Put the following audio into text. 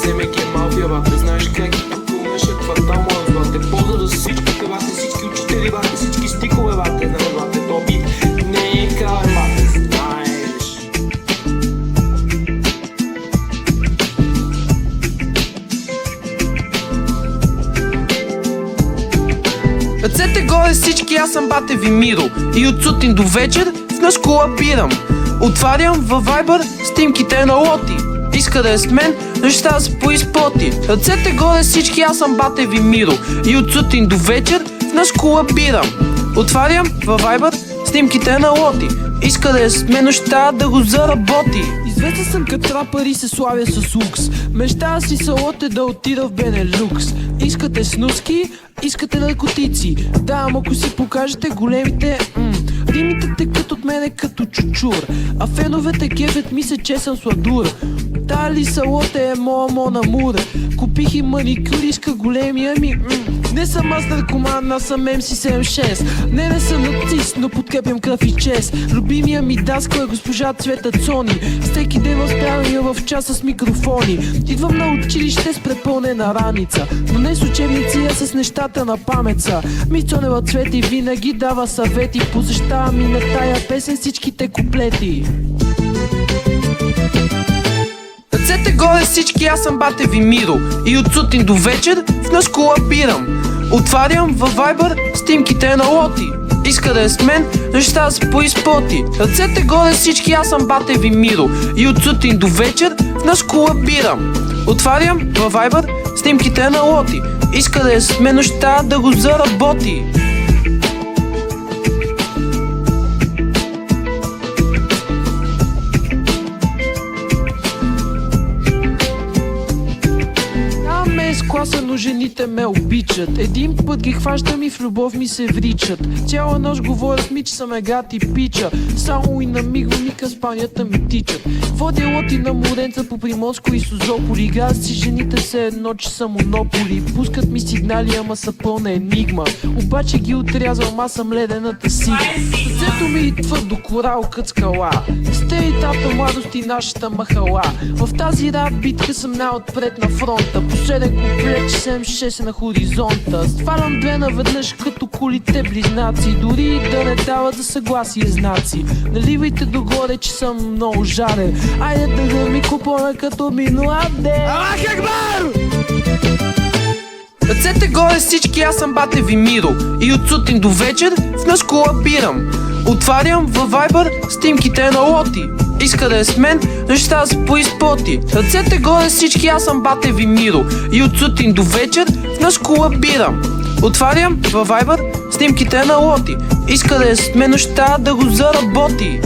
вземайки мафия, бате. Знаеш как и тук умеше квартал моят, бате. Поза за всичките, бате, всички учители, бате, всички стихове, бате. Нали, бате, то бит не е край, бате, знаеш. Ръцете горе всички, аз съм бате ви Миро. И от сутрин до вечер в нас колабирам. Отварям във Viber снимките на Лоти. Иска да е с мен, неща са поизплоти. Ръцете горе всички, аз съм бате ви Миро. И от сутрин до вечер в нас колабирам. Отварям във Viber снимките на Лоти. Иска да е с мен, неща да го заработи. Известен съм като рапър и се славя с лукс. Мечтая си салот е да отида в Бенелюкс. Искате снуски, искате наркотици. Да, ако си покажете големите римите текат от мене като чучур. А феновете кефят ми се, че съм сладур. Дали салот е моя мон-амур. Купих и маникюр, иска големия ми Не съм аз наркоман, аз съм MC76. Не съм нацист, но подкрепям кръв и чест. Любимия ми даскал е госпожа Цвета Цони. Всеки ден възправям в час с микрофони. Идвам на училище с препълнена раница, но не с учебници, а с нещата на памеца. Мицонева Цвети винаги дава съвети. Посещава ми на тая песен всичките куплети. Ръцете горе всички, аз съм бате ви Миро. И от сутрин до вечер в нас колабирам. Отварям във Viber снимките на Лоти. Иска да е с мен, неща са поизплоти. Ръцете горе всички, аз съм бате ви Миро. И от сутрин до вечер в нас колабирам. Отварям във Viber снимките на Лоти. Иска да е с мен, неща да го заработи. С класа, но жените ме обичат. Един път ги хващам и в любов ми се вричат. Цяла нощ говорят ми, че съм егат и пича. Само и на миг в мика спанята ми тичат. Водя лоти на моренца по Приморско и Созополи. Играят си жените се едно, че са монополи. Пускат ми сигнали, ама са пълна енигма. Обаче ги отрязвам, аз съм ледената сигма. Сърцето ми и твърдо корал кът скала. Стеритата младост и нашата махала. В тази рап битка съм най-отпред на фронта. Последен куплет, че 76 на хоризонта. Свалям две наведнъж като колите близнаци. Дори да не дават за съгласие знаци. Наливайте догоре, че съм много жарен. Айде да ми купона като минуаде. Аллах Акбар! Ръцете горе всички, аз съм бате ви Миро. И от сутрин до вечер в нас колабирам. Отварям във Viber снимките на Лоти. Иска да е с мен, неща са поизплоти. Ръцете горе всички, аз съм бате ви Миро. И от сутрин до вечер в нас колабирам. Отварям във Viber снимките на Лоти. Иска да е с мен, неща да го заработи.